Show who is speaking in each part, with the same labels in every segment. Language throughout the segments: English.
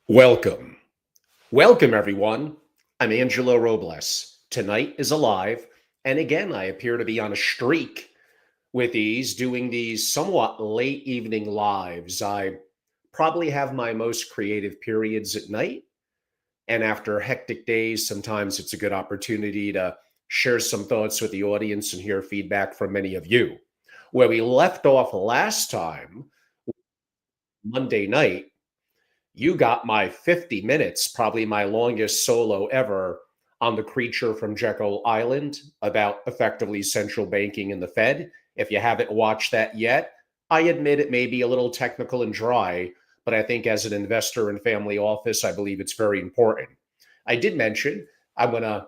Speaker 1: Welcome. Welcome, everyone. I'm Angelo Robles. Tonight is Alive. And again, I appear to be on a streak with doing these somewhat late evening lives. I probably have my most creative periods at night. And after hectic days, sometimes it's a good opportunity to share some thoughts with the audience and hear feedback from many of you. Where we left off last time, Monday night, you got my 50 minutes, probably my longest solo ever on the creature from Jekyll Island about effectively central banking and the Fed. If you haven't watched that yet, I admit it may be a little technical and dry, but I think as an investor and family office, I believe it's very important. I did mention I'm going to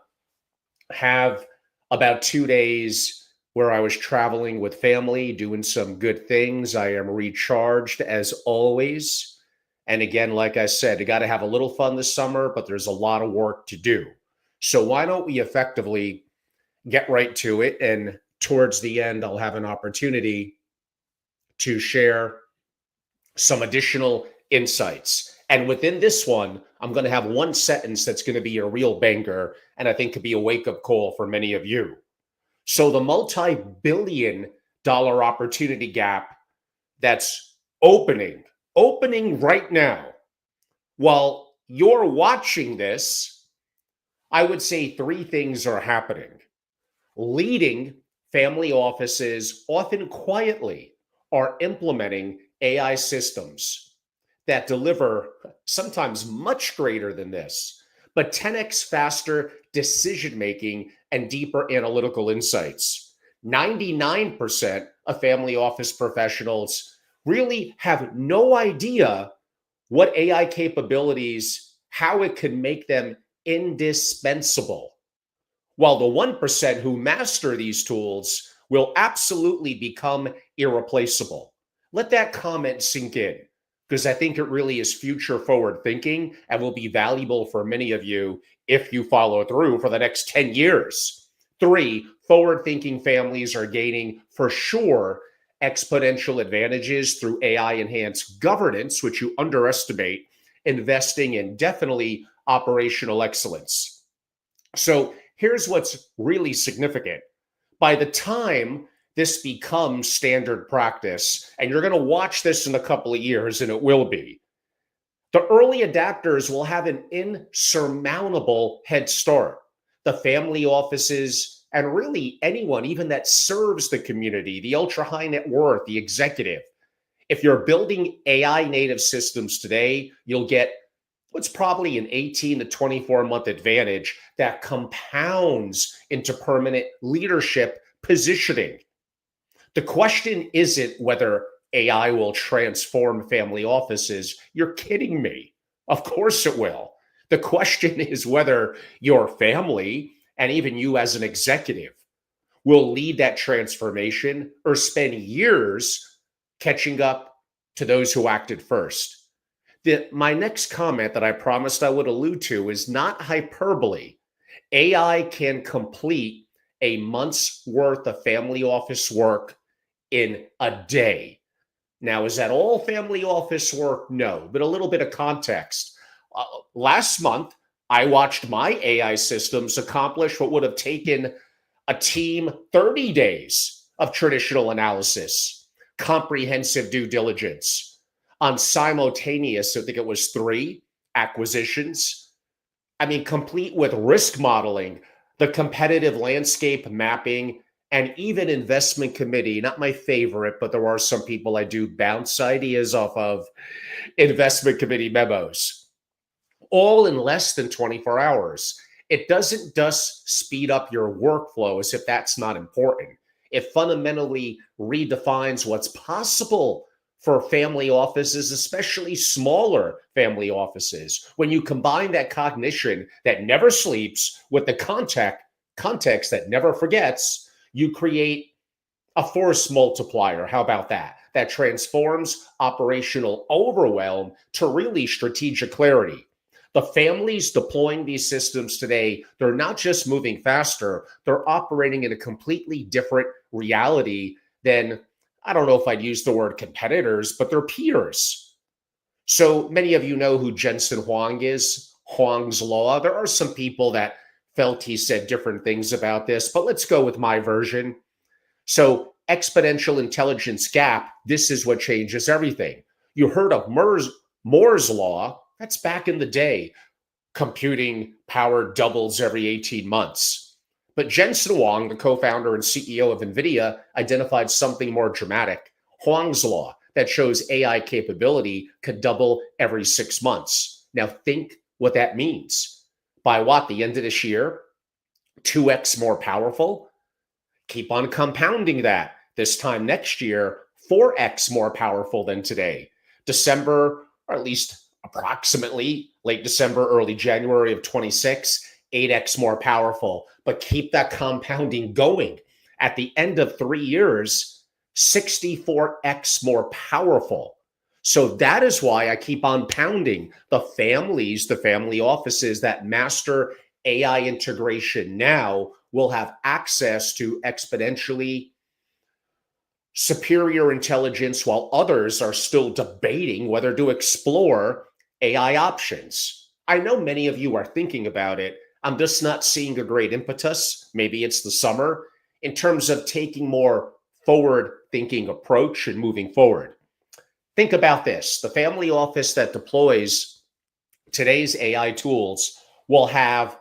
Speaker 1: have about 2 days where I was traveling with family, doing some good things. I am recharged as always. And again, like I said, you got to have a little fun this summer, but there's a lot of work to do. So why don't we effectively get right to it? And towards the end, I'll have an opportunity to share some additional insights. And within this one, I'm going to have one sentence that's going to be a real banker, and I think could be a wake up call for many of you. So, the multi billion-dollar opportunity gap that's opening right now. While you're watching this, I would say three things are happening. Leading family offices, often quietly, are implementing AI systems that deliver sometimes much greater than this, but 10x faster decision making and deeper analytical insights. 99% of family office professionals really have no idea what AI capabilities, how it can make them indispensable. While the 1% who master these tools will absolutely become irreplaceable. Let that comment sink in, because I think it really is future forward thinking and will be valuable for many of you if you follow through for the next 10 years. Three, forward thinking families are gaining for sure exponential advantages through AI enhanced governance, which you underestimate, investing in definitely operational excellence. So here's what's really significant. By the time this becomes standard practice, and you're going to watch this in a couple of years, and it will be, the early adapters will have an insurmountable head start. The family offices, and really anyone, even that serves the community, the ultra high net worth, the executive. If you're building AI native systems today, you'll get what's probably an 18 to 24-month advantage that compounds into permanent leadership positioning. The question isn't whether AI will transform family offices. You're kidding me. Of course it will. The question is whether your family and even you as an executive will lead that transformation or spend years catching up to those who acted first. My next comment that I promised I would allude to is not hyperbole. AI can complete a month's worth of family office work in a day. Now, is that all family office work? No, but a little bit of context. Last month, I watched my AI systems accomplish what would have taken a team 30 days of traditional analysis, comprehensive due diligence on simultaneous, I think it was 3 acquisitions. I mean, complete with risk modeling, the competitive landscape mapping, and even investment committee. Not my favorite, but there are some people I do bounce ideas off of investment committee memos, all in less than 24 hours. It doesn't just speed up your workflow as if that's not important. It fundamentally redefines what's possible for family offices, especially smaller family offices. When you combine that cognition that never sleeps with the context that never forgets, you create a force multiplier. How about that? That transforms operational overwhelm to really strategic clarity. The families deploying these systems today, they're not just moving faster, they're operating in a completely different reality than, I don't know if I'd use the word competitors, but their peers. So many of you know who Jensen Huang is, Huang's Law. There are some people that felt he said different things about this, but let's go with my version. So, exponential intelligence gap, this is what changes everything. You heard of Moore's Law, that's back in the day. Computing power doubles every 18 months. But Jensen Huang, the co founder and CEO of NVIDIA, identified something more dramatic, Huang's Law, that shows AI capability could double every 6 months. Now, think what that means. By what? The end of this year? 2x more powerful? Keep on compounding that. This time next year, 4x more powerful than today. December, or at least approximately late December, early January of 26, 8x more powerful. But keep that compounding going. At the end of 3 years, 64x more powerful. So that is why I keep on pounding the family offices that master AI integration now will have access to exponentially superior intelligence, while others are still debating whether to explore AI options. I know many of you are thinking about it. I'm just not seeing a great impetus. Maybe it's the summer in terms of taking more forward thinking approach and moving forward. Think about this. The family office that deploys today's AI tools will have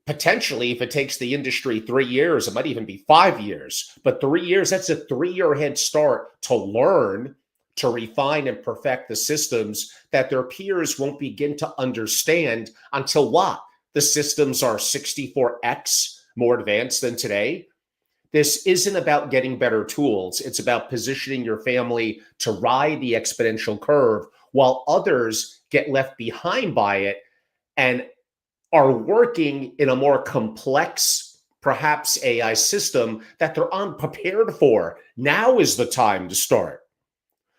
Speaker 1: potentially, if it takes the industry 3 years, it might even be 5 years, but 3 years, that's a 3 year head start to learn, to refine and perfect the systems that their peers won't begin to understand until what? The systems are 64x more advanced than today. This isn't about getting better tools. It's about positioning your family to ride the exponential curve while others get left behind by it and are working in a more complex, perhaps AI system that they're unprepared for. Now is the time to start.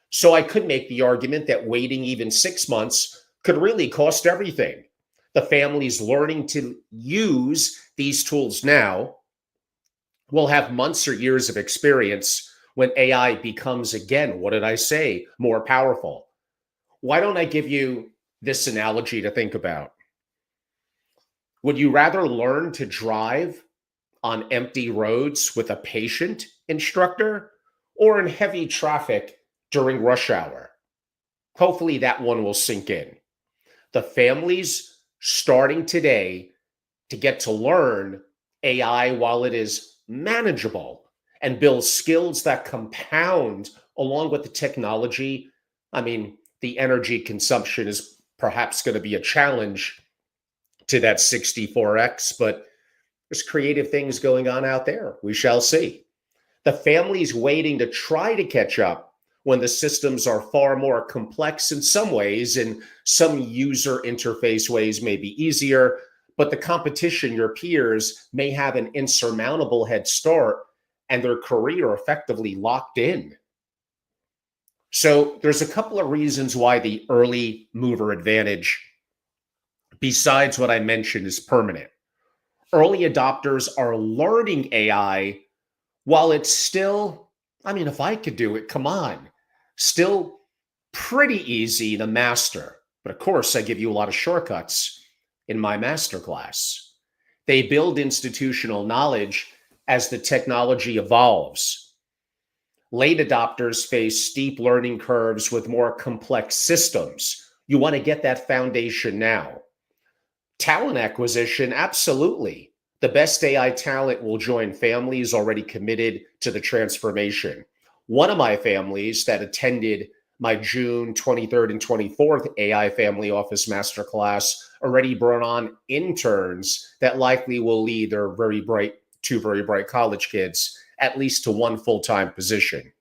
Speaker 1: So I could make the argument that waiting even 6 months could really cost everything. The families learning to use these tools now will have months or years of experience when AI becomes, again, what did I say, more powerful. Why don't I give you this analogy to think about? Would you rather learn to drive on empty roads with a patient instructor or in heavy traffic during rush hour? Hopefully that one will sink in. The families starting today to get to learn AI while it is manageable and build skills that compound along with the technology. I mean, the energy consumption is perhaps going to be a challenge to that 64x, but there's creative things going on out there. We shall see. The families waiting to try to catch up when the systems are far more complex in some ways, and some user interface ways may be easier, but the competition, your peers, may have an insurmountable head start and their career effectively locked in. So there's a couple of reasons why the early mover advantage, besides what I mentioned, is permanent. Early adopters are learning AI while it's still, I mean, if I could do it, come on, still pretty easy to master. But of course, I give you a lot of shortcuts in my masterclass. They build institutional knowledge as the technology evolves. Late adopters face steep learning curves with more complex systems. You want to get that foundation now. Talent acquisition, absolutely. The best AI talent will join families already committed to the transformation. One of my families that attended my June 23rd and 24th AI Family Office Masterclass already brought on interns that likely will lead their two very bright college kids at least to one full-time position.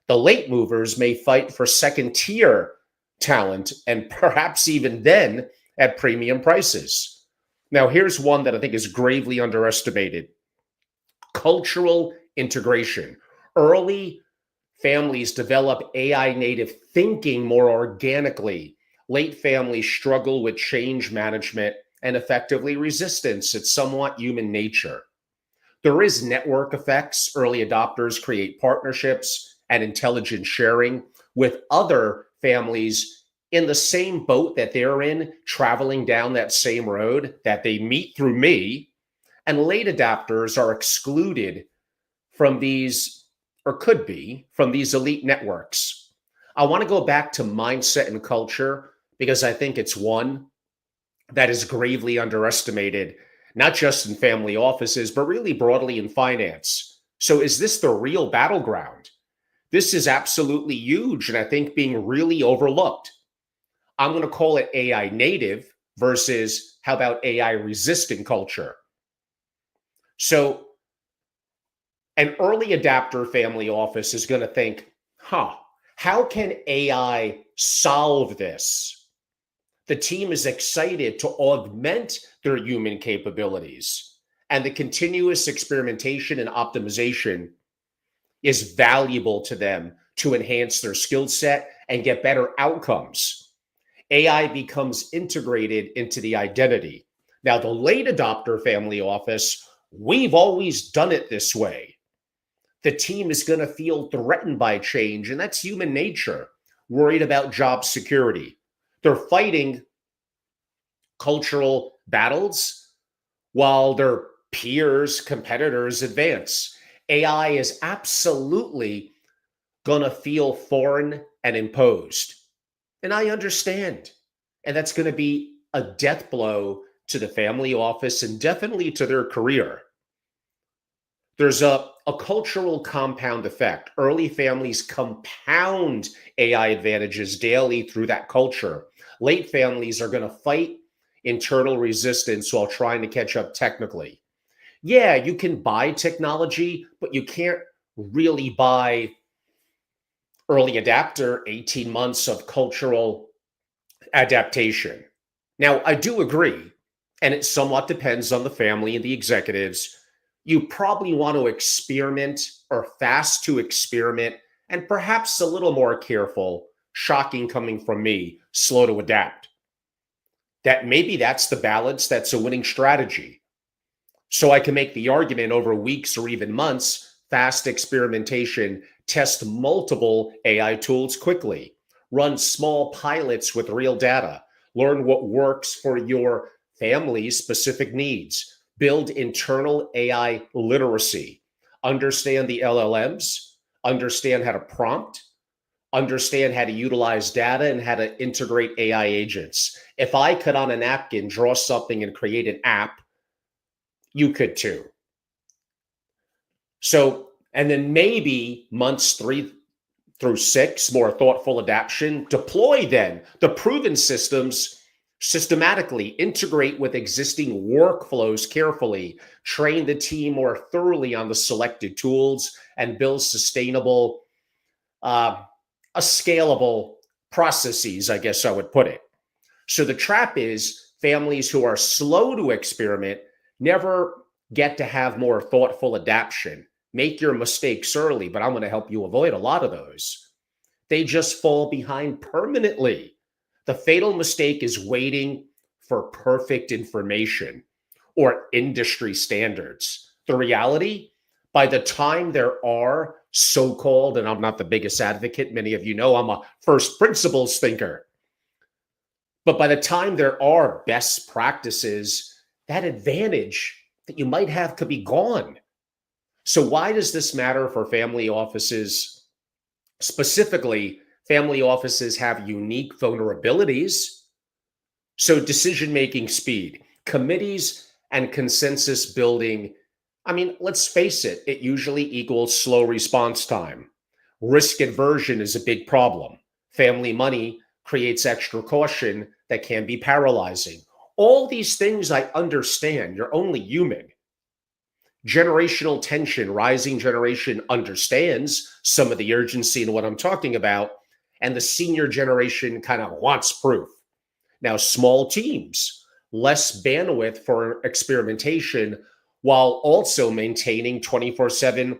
Speaker 1: The late movers may fight for second tier talent and perhaps even then at premium prices. Now, here's one that I think is gravely underestimated: cultural integration. Early families develop AI native thinking more organically. Late families struggle with change management and effectively resistance. It's somewhat human nature. There is network effects. Early adopters create partnerships and intelligence sharing with other families in the same boat that they're in, traveling down that same road, that they meet through me, and late adapters are excluded from these, or could be, from these elite networks. I want to go back to mindset and culture because I think it's one that is gravely underestimated, not just in family offices, but really broadly in finance. So, is this the real battleground? This is absolutely huge, and I think being really overlooked. I'm going to call it AI native versus how about AI resistant culture? So, an early adapter family office is going to think, how can AI solve this? The team is excited to augment their human capabilities, and the continuous experimentation and optimization is valuable to them to enhance their skill set and get better outcomes. AI becomes integrated into the identity. Now, the late adopter family office, we've always done it this way. The team is going to feel threatened by change, and that's human nature, worried about job security. They're fighting cultural battles while their peers, competitors advance. AI is absolutely going to feel foreign and imposed. And I understand. And that's going to be a death blow to the family office and definitely to their career. There's a cultural compound effect. Early families compound AI advantages daily through that culture. Late families are going to fight internal resistance while trying to catch up technically. Yeah, you can buy technology, but you can't really buy early adapter 18 months of cultural adaptation. Now, I do agree, and it somewhat depends on the family and the executives. You probably want to experiment or fast to experiment and perhaps a little more careful, shocking coming from me, slow to adapt. That maybe that's the balance that's a winning strategy. So I can make the argument over weeks or even months, fast experimentation, test multiple AI tools quickly, run small pilots with real data, learn what works for your family's specific needs, build internal AI literacy, understand the LLMs, understand how to prompt, understand how to utilize data and how to integrate AI agents. If I could on a napkin draw something and create an app, you could too. So, and then maybe months 3 through 6, more thoughtful adaptation, deploy then the proven systems systematically, integrate with existing workflows carefully, train the team more thoroughly on the selected tools, and build sustainable, a scalable processes, I guess I would put it. So the trap is families who are slow to experiment never get to have more thoughtful adaptation. Make your mistakes early, but I'm going to help you avoid a lot of those. They just fall behind permanently. The fatal mistake is waiting for perfect information or industry standards. The reality, by the time there are so-called, and I'm not the biggest advocate, many of you know I'm a first principles thinker, but by the time there are best practices, that advantage that you might have could be gone. So why does this matter for family offices? Specifically, family offices have unique vulnerabilities. So decision-making speed, committees and consensus building, I mean, let's face it, it usually equals slow response time. Risk aversion is a big problem. Family money creates extra caution that can be paralyzing. All these things I understand. You're only human. Generational tension, rising generation understands some of the urgency in what I'm talking about, and the senior generation kind of wants proof. Now, small teams, less bandwidth for experimentation while also maintaining 24/7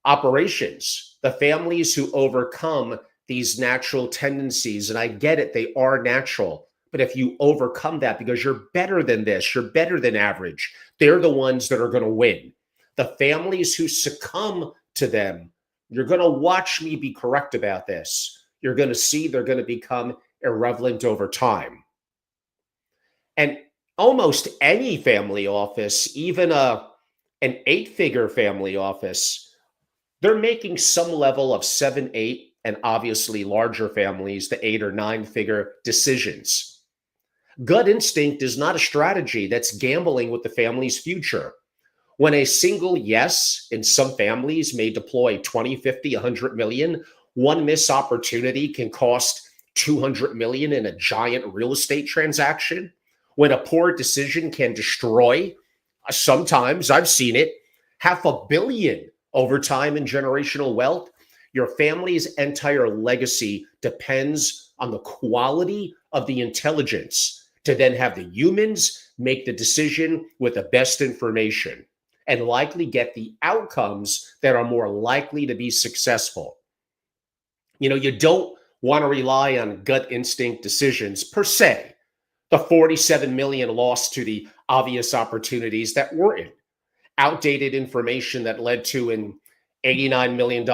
Speaker 1: operations. The families who overcome these natural tendencies, and I get it, they are natural. But if you overcome that because you're better than this, you're better than average, they're the ones that are going to win. The families who succumb to them, you're going to watch me be correct about this. You're going to see they're going to become irrelevant over time. And almost any family office, even an eight-figure family office, they're making some level of seven, eight, and obviously larger families, the eight or nine-figure decisions. Gut instinct is not a strategy that's gambling with the family's future. When a single yes in some families may deploy 20, 50, 100 million, one missed opportunity can cost 200 million in a giant real estate transaction. When a poor decision can destroy, sometimes I've seen it, half a billion over time in generational wealth. Your family's entire legacy depends on the quality of the intelligence to then have the humans make the decision with the best information and likely get the outcomes that are more likely to be successful. You don't want to rely on gut instinct decisions per se. The 47 million lost to the obvious opportunities that weren't. Outdated information that led to an $89 million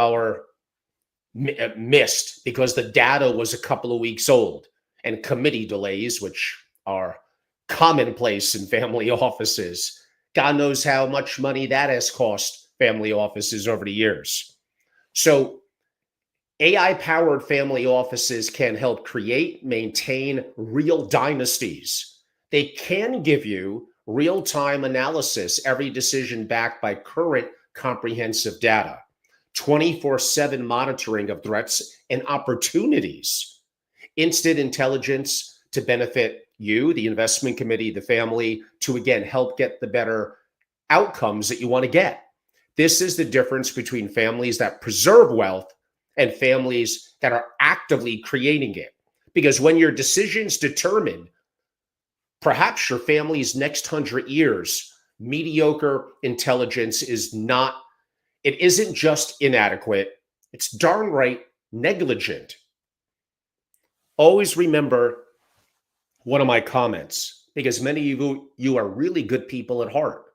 Speaker 1: missed because the data was a couple of weeks old, and committee delays, which are commonplace in family offices. God knows how much money that has cost family offices over the years. So AI-powered family offices can help create, maintain real dynasties. They can give you real-time analysis, every decision backed by current comprehensive data, 24/7 monitoring of threats and opportunities, instant intelligence to benefit you, the investment committee, the family, to again help get the better outcomes that you want to get. This is the difference between families that preserve wealth and families that are actively creating it. Because when your decisions determine perhaps your family's next 100 years, mediocre intelligence it isn't just inadequate, it's darn right negligent. Always remember one of my comments, because many of you are really good people at heart.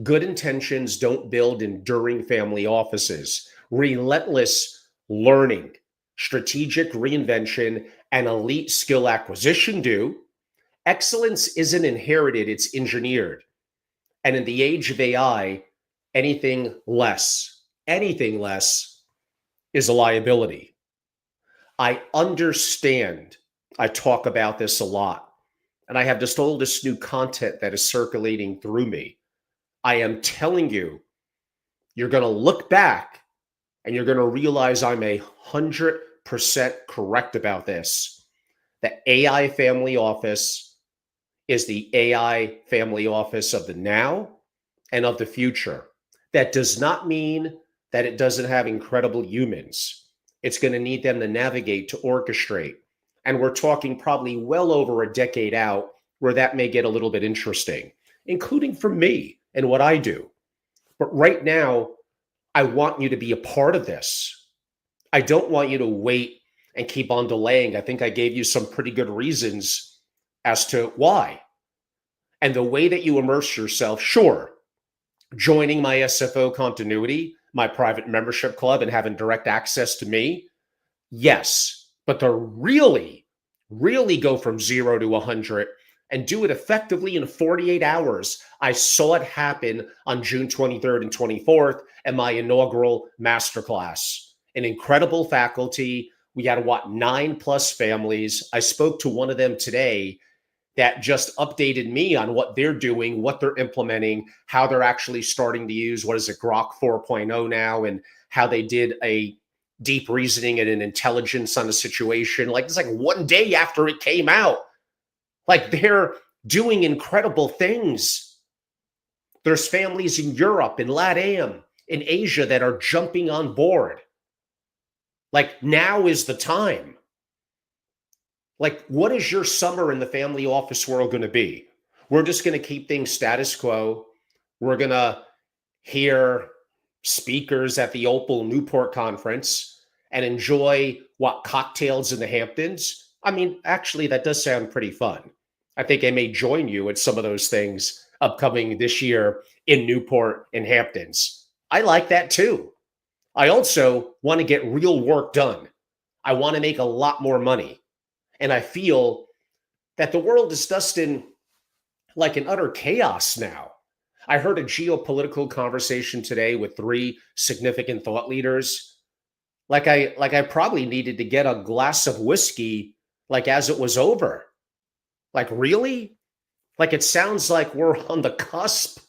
Speaker 1: Good intentions don't build enduring family offices. Relentless learning, strategic reinvention, and elite skill acquisition do. Excellence isn't inherited, it's engineered. And in the age of AI, anything less is a liability. I understand. I talk about this a lot, and I have just all this new content that is circulating through me. I am telling you, you're going to look back and you're going to realize I'm 100% correct about this. The AI family office is the AI family office of the now and of the future. That does not mean that it doesn't have incredible humans. It's going to need them to navigate, to orchestrate. And we're talking probably well over a decade out where that may get a little bit interesting, including for me and what I do. But right now, I want you to be a part of this. I don't want you to wait and keep on delaying. I think I gave you some pretty good reasons as to why. And the way that you immerse yourself, sure, joining my SFO continuity, my private membership club, and having direct access to me, yes. But to really go from 0 to 100 and do it effectively in 48 hours, I saw it happen on June 23rd and 24th at my inaugural masterclass. An incredible faculty. We had, 9+ families. I spoke to one of them today that just updated me on what they're doing, what they're implementing, how they're actually starting to use, Grok 4.0 now, and how they did a deep reasoning and an intelligence on a situation. It's like one day after it came out. They're doing incredible things. There's families in Europe, in LATAM, in Asia that are jumping on board. Now is the time. What is your summer in the family office world going to be? We're just going to keep things status quo. We're going to hear speakers at the Opal Newport conference and enjoy cocktails in the Hamptons. I mean, actually, that does sound pretty fun. I think I may join you at some of those things upcoming this year in Newport and Hamptons. I like that too. I also want to get real work done. I want to make a lot more money. And I feel that the world is just in like an utter chaos now. I heard a geopolitical conversation today with three significant thought leaders. Like I probably needed to get a glass of whiskey like as it was over. Like really? Like it sounds like we're on the cusp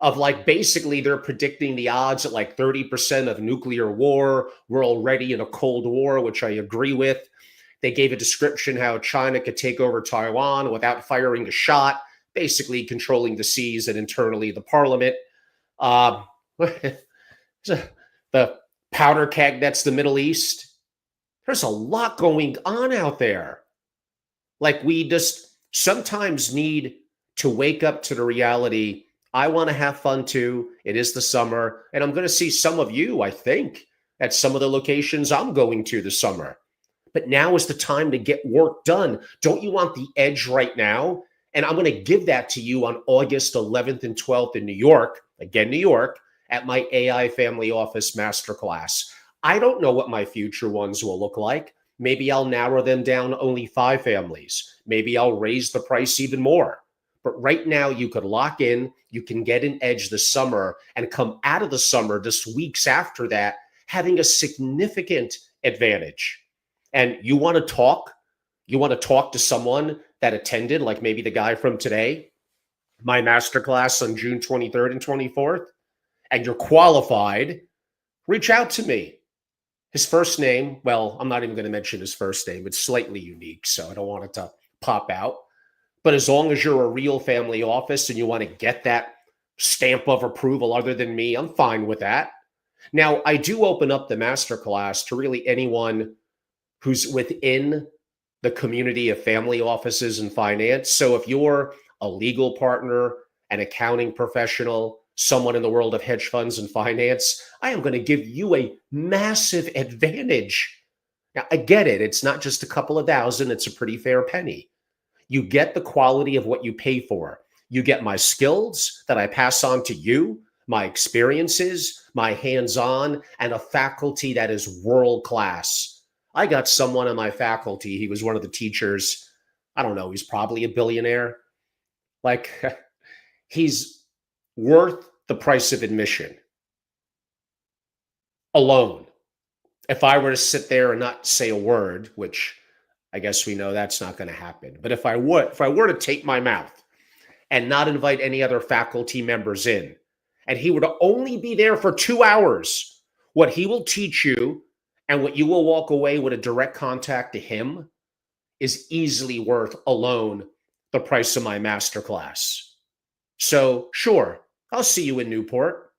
Speaker 1: of like basically they're predicting the odds at like 30% of nuclear war. We're already in a Cold War, which I agree with. They gave a description how China could take over Taiwan without firing a shot, basically controlling the seas and internally the parliament. Uh, the powder keg that's the Middle East. There's a lot going on out there. Like we just sometimes need to wake up to the reality. I want to have fun too. It is the summer, and I'm going to see some of you, I think, at some of the locations I'm going to this summer. But now is the time to get work done. Don't you want the edge right now? And I'm going to give that to you on August 11th and 12th in New York, again, New York, at my AI Family Office Masterclass. I don't know what my future ones will look like. Maybe I'll narrow them down to only 5 families. Maybe I'll raise the price even more. But right now, you could lock in, you can get an edge this summer and come out of the summer just weeks after that, having a significant advantage. And you want to talk to someone that attended, like maybe the guy from today, my masterclass on June 23rd and 24th, and you're qualified, reach out to me. His first name, well, I'm not even going to mention his first name. It's slightly unique, so I don't want it to pop out. But as long as you're a real family office and you want to get that stamp of approval other than me, I'm fine with that. Now, I do open up the masterclass to really anyone who's within the community of family offices and finance. So if you're a legal partner, an accounting professional, someone in the world of hedge funds and finance, I am going to give you a massive advantage. Now, I get it. It's not just a couple of thousand. It's a pretty fair penny. You get the quality of what you pay for. You get my skills that I pass on to you, my experiences, my hands-on, and a faculty that is world-class. I got someone on my faculty. He was one of the teachers. I don't know. He's probably a billionaire. Like, he's worth the price of admission alone. If I were to sit there and not say a word, which I guess we know that's not going to happen. But if I were to take my mouth and not invite any other faculty members in, and he were to only be there for 2 hours, what he will teach you and what you will walk away with a direct contact to him is easily worth alone the price of my masterclass. So sure, I'll see you in Newport.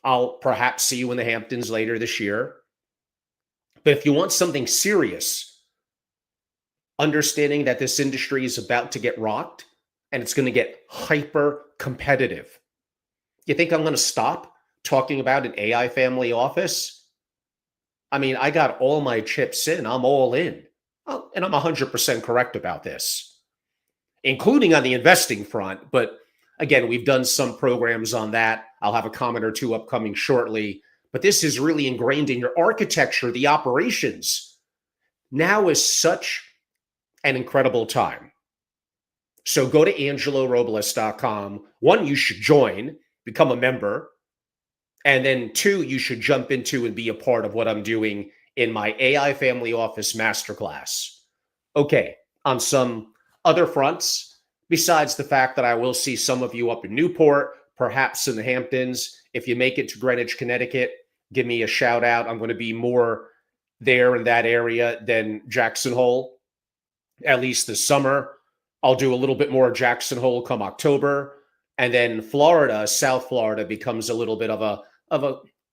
Speaker 1: I'll perhaps see you in the Hamptons later this year. But if you want something serious, understanding that this industry is about to get rocked and it's going to get hyper competitive. You think I'm going to stop talking about an AI family office? I mean, I got all my chips in. I'm all in. Oh, and I'm 100% correct about this, including on the investing front. But again, we've done some programs on that. I'll have a comment or two upcoming shortly. But this is really ingrained in your architecture, the operations. Now is such an incredible time. So go to angelorobles.com. One, you should join, become a member. And then 2, you should jump into and be a part of what I'm doing in my AI Family Office Masterclass. Okay, on some other fronts, besides the fact that I will see some of you up in Newport, perhaps in the Hamptons. If you make it to Greenwich, Connecticut, give me a shout out. I'm going to be more there in that area than Jackson Hole, at least this summer. I'll do a little bit more Jackson Hole come October. And then Florida, South Florida, becomes a little bit of a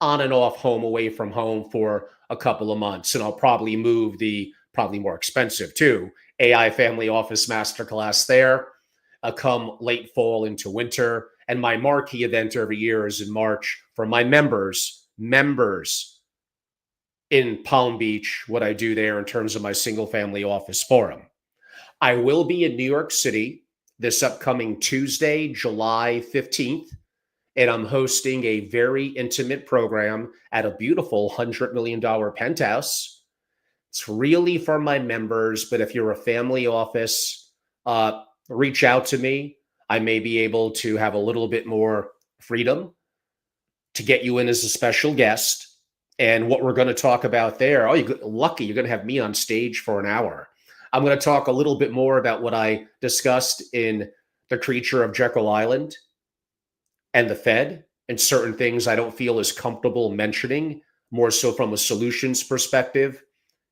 Speaker 1: on and off home away from home for a couple of months. And I'll probably move the probably more expensive too, AI Family Office Masterclass there, come late fall into winter. And my marquee event every year is in March for my members in Palm Beach, what I do there in terms of my single family office forum. I will be in New York City this upcoming Tuesday, July 15th, and I'm hosting a very intimate program at a beautiful $100 million penthouse. It's really for my members, but if you're a family office, reach out to me. I may be able to have a little bit more freedom to get you in as a special guest. And what we're going to talk about there, oh, you're lucky you're going to have me on stage for an hour. I'm going to talk a little bit more about what I discussed in The Creature of Jekyll Island and the Fed, and certain things I don't feel as comfortable mentioning, more so from a solutions perspective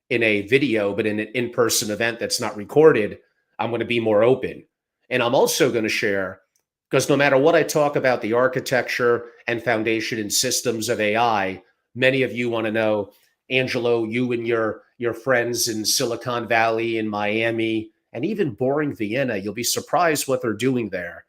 Speaker 1: in a video, but in an in-person event that's not recorded, I'm going to be more open. And I'm also going to share, because no matter what I talk about the architecture and foundation and systems of AI, many of you want to know, Angelo, you and your friends in Silicon Valley and Miami and even boring Vienna, you'll be surprised what they're doing there.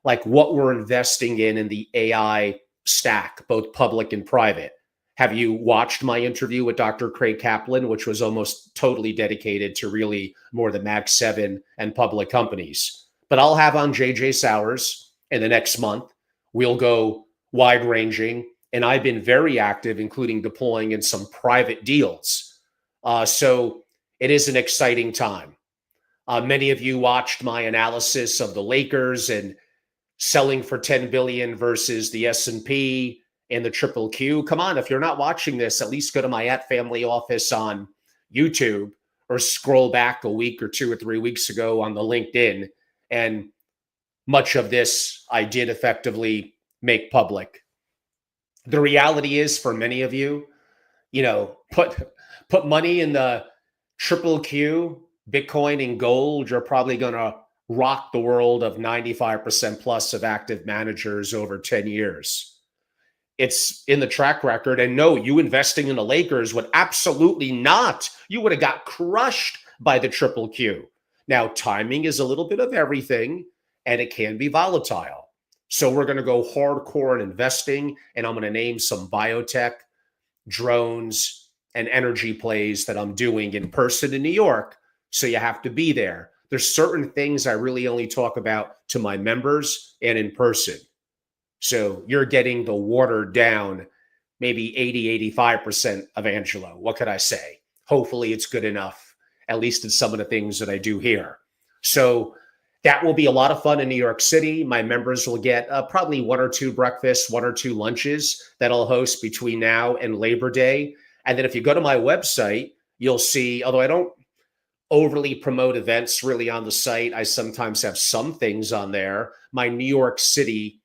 Speaker 1: Like what we're investing in the AI stack, both public and private. Have you watched my interview with Dr. Craig Kaplan, which was almost totally dedicated to really more the Mag 7 and public companies? But I'll have on JJ Sowers in the next month. We'll go wide ranging. And I've been very active, including deploying in some private deals. So it is an exciting time. Many of you watched my analysis of the Lakers and selling for 10 billion versus the S&P and the triple Q. Come on, if you're not watching this, at least go to my @family office on YouTube or scroll back a week or 2 or 3 weeks ago on the LinkedIn. And much of this I did effectively make public. The reality is for many of you, put money in the triple Q, Bitcoin and gold, you're probably going to rock the world of 95% plus of active managers over 10 years. It's in the track record. And no, you investing in the Lakers would absolutely not. You would have got crushed by the triple Q. Now, timing is a little bit of everything, and it can be volatile. So we're going to go hardcore in investing, and I'm going to name some biotech, drones, and energy plays that I'm doing in person in New York. So you have to be there. There's certain things I really only talk about to my members and in person. So you're getting the watered down, maybe 80, 85% of Angelo. What could I say? Hopefully it's good enough, at least in some of the things that I do here. So that will be a lot of fun in New York City. My members will get probably 1 or 2 breakfasts, 1 or 2 lunches that I'll host between now and Labor Day. And then if you go to my website, you'll see, although I don't overly promote events really on the site, I sometimes have some things on there. My New York City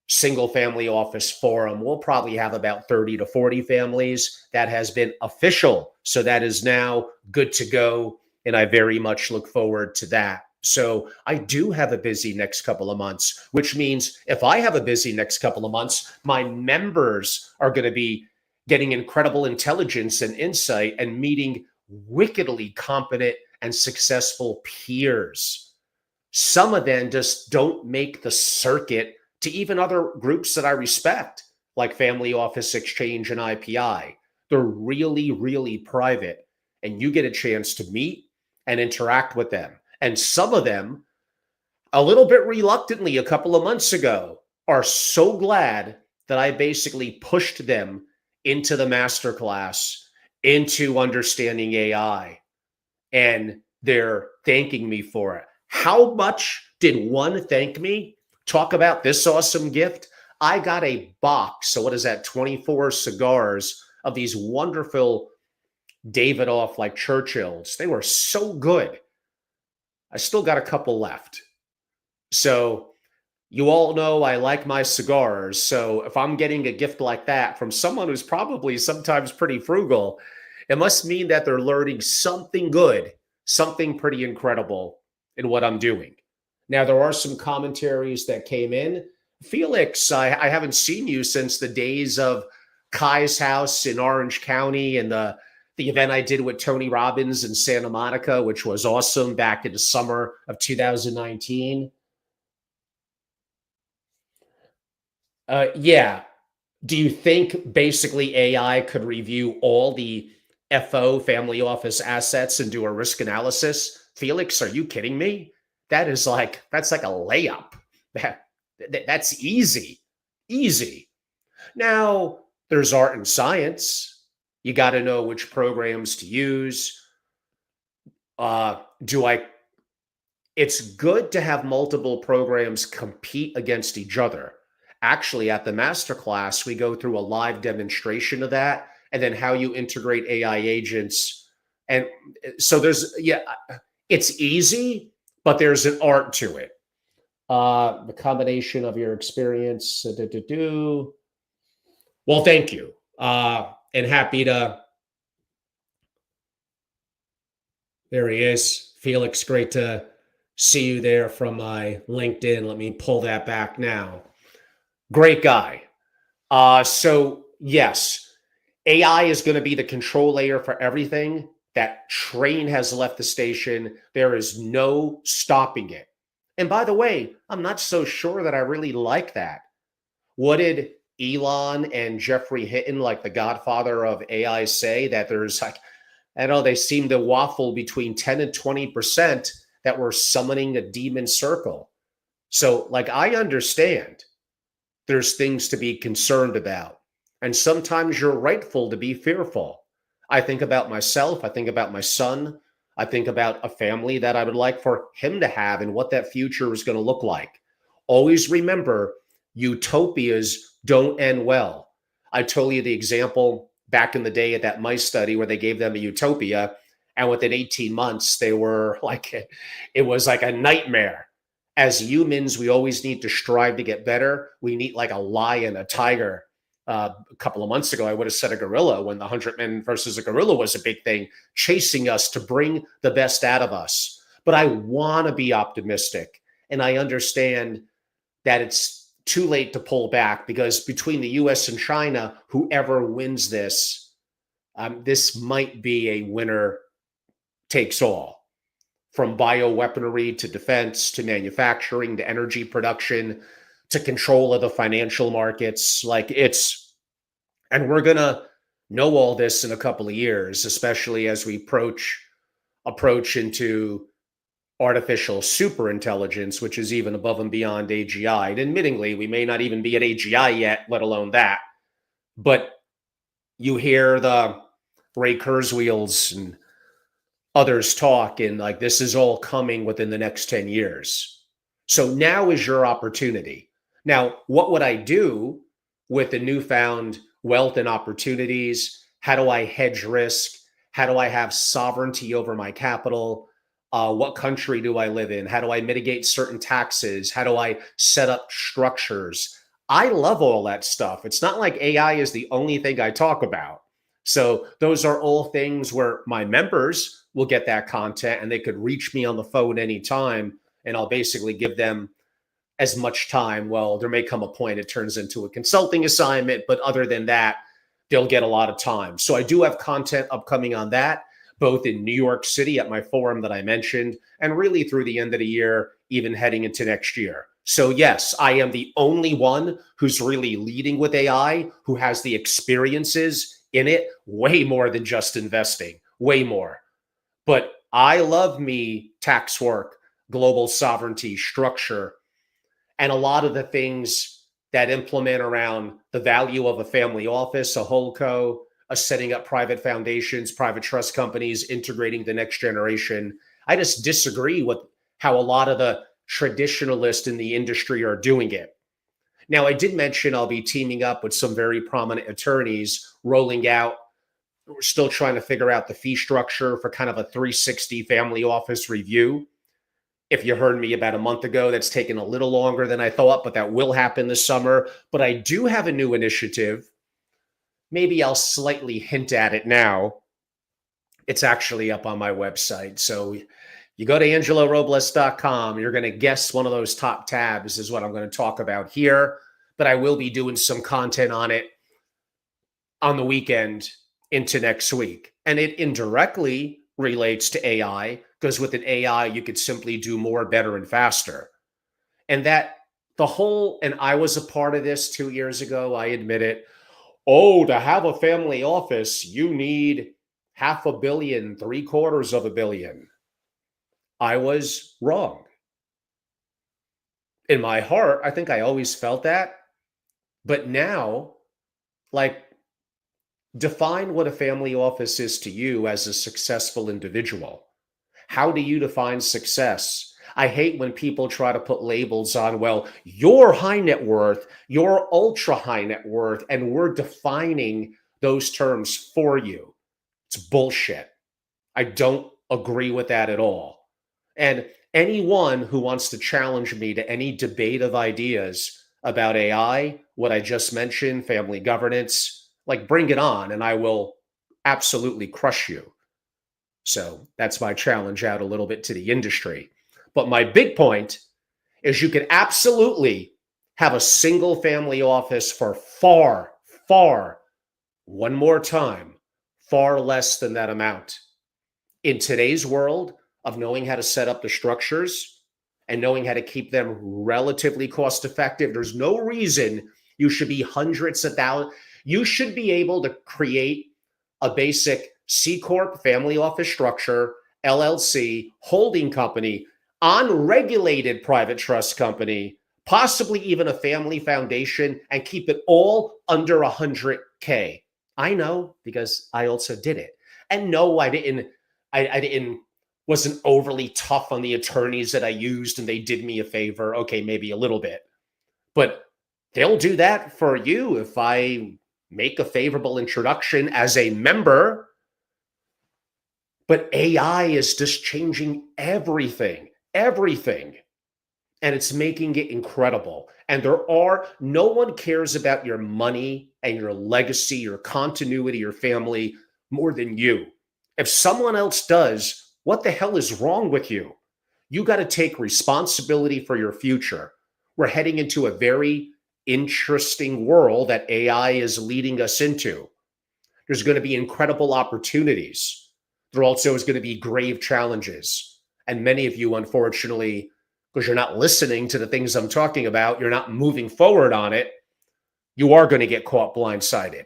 Speaker 1: single family office forum will probably have about 30 to 40 families. That has been official. So that is now good to go. And I very much look forward to that. So I do have a busy next couple of months, which means if I have a busy next couple of months, my members are going to be getting incredible intelligence and insight and meeting wickedly competent and successful peers. Some of them just don't make the circuit to even other groups that I respect, like Family Office Exchange and IPI. They're really, really private, and you get a chance to meet and interact with them. And some of them, a little bit reluctantly a couple of months ago, are so glad that I basically pushed them into the masterclass, into understanding AI, and they're thanking me for it. How much did one thank me? Talk about this awesome gift. I got a box. So what is that? 24 cigars of these wonderful Davidoff like Churchills. They were so good. I still got a couple left. So you all know I like my cigars. So if I'm getting a gift like that from someone who's probably sometimes pretty frugal, it must mean that they're learning something good, something pretty incredible in what I'm doing. Now, there are some commentaries that came in. Felix, I haven't seen you since the days of Kai's house in Orange County and the event I did with Tony Robbins in Santa Monica, which was awesome back in the summer of 2019. Yeah. Do you think basically AI could review all the FO family office assets and do a risk analysis? Felix, are you kidding me? That's like a layup. That's easy. Easy. Now, there's art and science. You got to know which programs to use. Do I It's good to have multiple programs compete against each other. Actually, at the masterclass, we go through a live demonstration of that and then how you integrate AI agents. And so it's easy, but there's an art to it. The combination of your experience. Well, thank you. And happy to, there he is. Felix, great to see you there from my LinkedIn. Let me pull that back now. Great guy. So yes, AI is going to be the control layer for everything. That train has left the station. There is no stopping it. And by the way, I'm not so sure that I really like that. What did Elon and Jeffrey Hinton, like the godfather of AI, say? That there's like, I know they seem to waffle between 10 and 20% that we're summoning a demon circle. So, like, I understand there's things to be concerned about. And sometimes you're rightful to be fearful. I think about myself. I think about my son. I think about a family that I would like for him to have and what that future is going to look like. Always remember, utopias don't end well. I told you the example back in the day at that mice study where they gave them a utopia. And within 18 months, they were like, it was like a nightmare. As humans, we always need to strive to get better. We need like a lion, a tiger. A couple of months ago, I would have said a gorilla when the 100 men versus a gorilla was a big thing, chasing us to bring the best out of us. But I want to be optimistic. And I understand that it's too late to pull back because between the US and China, whoever wins this might be a winner takes all, from bioweaponry to defense to manufacturing to energy production to control of the financial markets. And we're going to know all this in a couple of years, especially as we approach into artificial superintelligence, which is even above and beyond AGI. And admittingly, we may not even be at AGI yet, let alone that. But you hear the Ray Kurzweils and others talk, and like this is all coming within the next 10 years. So now is your opportunity. Now, what would I do with the newfound wealth and opportunities? How do I hedge risk? How do I have sovereignty over my capital? What country do I live in? How do I mitigate certain taxes? How do I set up structures? I love all that stuff. It's not like AI is the only thing I talk about. So those are all things where my members will get that content and they could reach me on the phone anytime. And I'll basically give them as much time. Well, there may come a point it turns into a consulting assignment, but other than that, they'll get a lot of time. So I do have content upcoming on that, both in New York City at my forum that I mentioned, and really through the end of the year, even heading into next year. So yes, I am the only one who's really leading with AI, who has the experiences in it, way more than just investing, way more. But I love me tax work, global sovereignty, structure, and a lot of the things that implement around the value of a family office, a holdco, a setting up private foundations, private trust companies, integrating the next generation. I just disagree with how a lot of the traditionalists in the industry are doing it. Now, I did mention I'll be teaming up with some very prominent attorneys, rolling out. We're still trying to figure out the fee structure for kind of a 360 family office review. If you heard me about a month ago, that's taken a little longer than I thought, but that will happen this summer. But I do have a new initiative. Maybe I'll slightly hint at it now. It's actually up on my website. So you go to angelorobles.com, you're going to guess one of those top tabs is what I'm going to talk about here. But I will be doing some content on it on the weekend into next week. And it indirectly relates to AI, because with an AI, you could simply do more, better, and faster. And and I was a part of this 2 years ago, I admit it. Oh, to have a family office, you need $500 million, $750 million. I was wrong. In my heart, I think I always felt that. But now, like, Define what a family office is to you as a successful individual. How do you define success? I hate when people try to put labels on, well, you're high net worth, you're ultra high net worth, and we're defining those terms for you. It's bullshit. I don't agree with that at all. And anyone who wants to challenge me to any debate of ideas about AI, what I just mentioned, family governance, like bring it on, and I will absolutely crush you. So that's my challenge out a little bit to the industry. But my big point is you could absolutely have a single family office for far, one more time, far less than that amount. In today's world of knowing how to set up the structures and knowing how to keep them relatively cost effective, there's no reason you should be hundreds of thousands. You should be able to create a basic C Corp family office structure, LLC, holding company, unregulated private trust company, possibly even a family foundation, and keep it all under 100K. I know because I also did it. And no, I didn't wasn't overly tough on the attorneys that I used and they did me a favor. Okay, maybe a little bit. But they'll do that for you if I make a favorable introduction as a member. But AI is just changing everything. And it's making it incredible. And no one cares about your money and your legacy, your continuity, your family more than you. If someone else does, what the hell is wrong with you? You got to take responsibility for your future. We're heading into a very interesting world that AI is leading us into. There's going to be incredible opportunities. There also is going to be grave challenges. And many of you, unfortunately, because you're not listening to the things I'm talking about, you're not moving forward on it, you are going to get caught blindsided.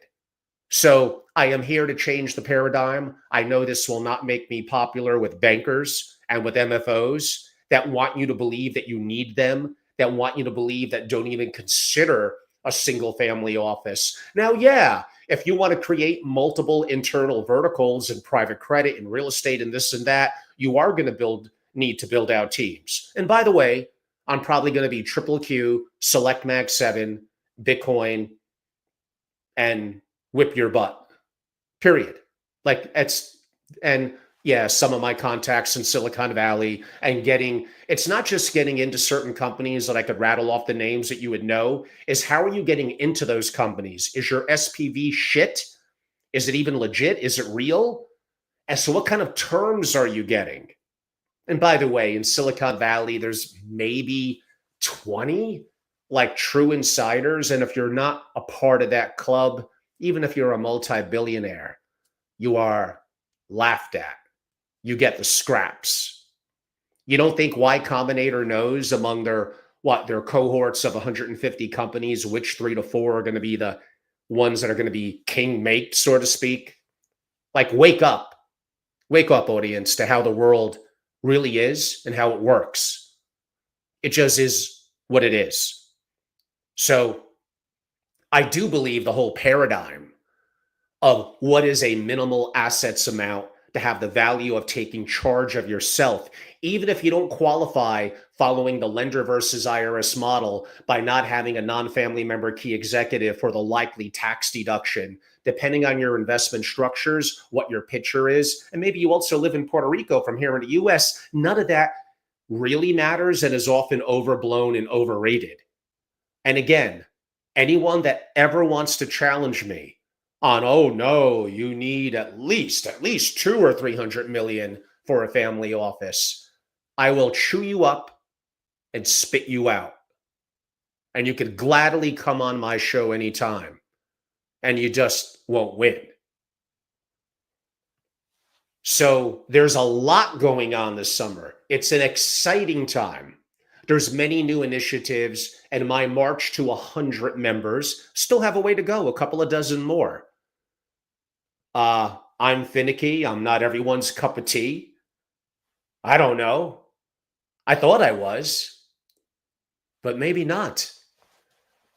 Speaker 1: So I am here to change the paradigm. I know this will not make me popular with bankers and with MFOs that want you to believe that you need them, that want you to believe that don't even consider a single family office. Now, yeah, if you want to create multiple internal verticals in private credit and real estate and this and that, you are going to need to build out teams. And by the way, I'm probably going to be triple Q, Select Mag 7, Bitcoin, and whip your butt, period. And yeah, some of my contacts in Silicon Valley and it's not just getting into certain companies that I could rattle off the names that you would know, is how are you getting into those companies? Is your SPV shit? Is it even legit? Is it real? And so what kind of terms are you getting? And by the way, in Silicon Valley, there's maybe 20 like true insiders. And if you're not a part of that club, even if you're a multi-billionaire, you are laughed at. You get the scraps. You don't think Y Combinator knows among their cohorts of 150 companies, which 3 to 4 are going to be the ones that are going to be king mate, so to speak? Like, wake up, audience, to how the world really is and how it works. It just is what it is. So I do believe the whole paradigm of what is a minimal assets amount to have the value of taking charge of yourself, even if you don't qualify following the lender versus IRS model by not having a non-family member key executive for the likely tax deduction, depending on your investment structures, what your picture is, and maybe you also live in Puerto Rico from here in the US, none of that really matters and is often overblown and overrated. And again, anyone that ever wants to challenge me on, oh no, you need at least 2 or 300 million for a family office, I will chew you up and spit you out. And you could gladly come on my show anytime, and you just won't win. So there's a lot going on this summer. It's an exciting time. There's many new initiatives, and my march to 100 members still have a way to go, a couple of dozen more. I'm finicky. I'm not everyone's cup of tea. I don't know. I thought I was, but maybe not.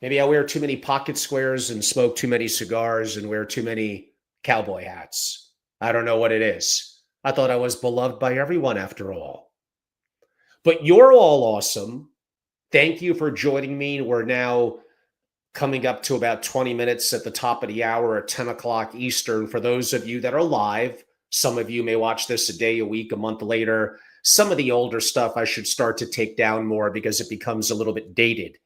Speaker 1: Maybe I wear too many pocket squares and smoke too many cigars and wear too many cowboy hats. I don't know what it is. I thought I was beloved by everyone after all. But you're all awesome. Thank you for joining me. We're now coming up to about 20 minutes at the top of the hour at 10 o'clock Eastern. For those of you that are live, some of you may watch this a day, a week, a month later. Some of the older stuff I should start to take down more because it becomes a little bit dated.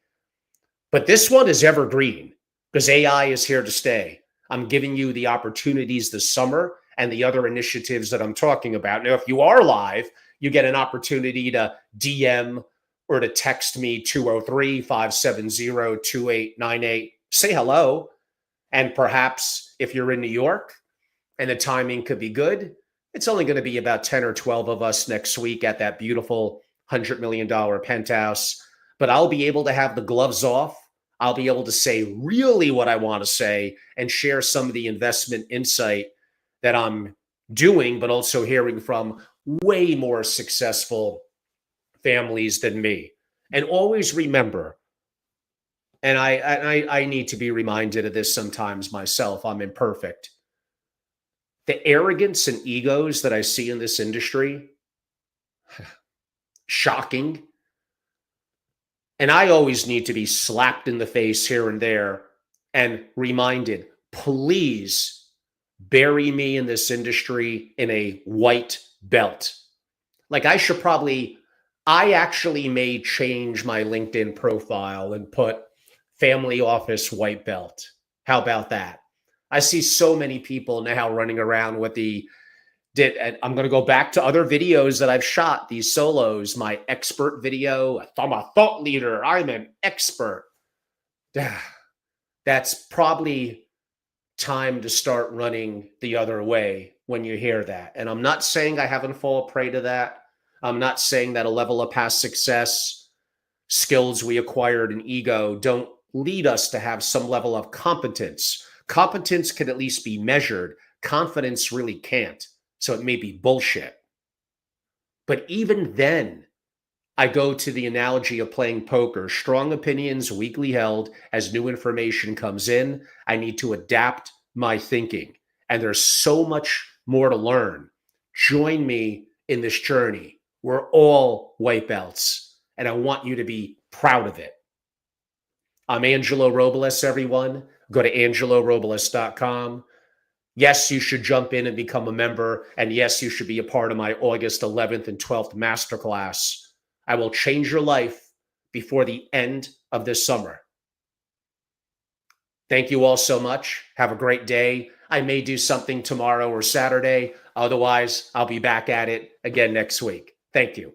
Speaker 1: But this one is evergreen because AI is here to stay. I'm giving you the opportunities this summer and the other initiatives that I'm talking about. Now, if you are live, you get an opportunity to DM or to text me 203-570-2898. Say hello. And perhaps if you're in New York and the timing could be good, it's only going to be about 10 or 12 of us next week at that beautiful $100 million penthouse. But I'll be able to have the gloves off. I'll be able to say really what I want to say and share some of the investment insight that I'm doing, but also hearing from way more successful families than me. And always remember, and I need to be reminded of this sometimes myself, I'm imperfect. The arrogance and egos that I see in this industry, shocking. And I always need to be slapped in the face here and there and reminded, please bury me in this industry in a white belt. Like I actually may change my LinkedIn profile and put family office white belt. How about that? I see so many people now running around with and I'm going to go back to other videos that I've shot, these solos, my expert video. I'm a thought leader. I'm an expert. That's probably time to start running the other way when you hear that. And I'm not saying I haven't fallen prey to that. I'm not saying that a level of past success, skills we acquired, and ego don't lead us to have some level of competence. Competence can at least be measured. Confidence really can't. So it may be bullshit. But even then, I go to the analogy of playing poker. Strong opinions weakly held. As new information comes in, I need to adapt my thinking. And there's so much more to learn. Join me in this journey. We're all white belts, and I want you to be proud of it. I'm Angelo Robles, everyone. Go to angelorobles.com. Yes, you should jump in and become a member. And yes, you should be a part of my August 11th and 12th masterclass. I will change your life before the end of this summer. Thank you all so much. Have a great day. I may do something tomorrow or Saturday. Otherwise, I'll be back at it again next week. Thank you.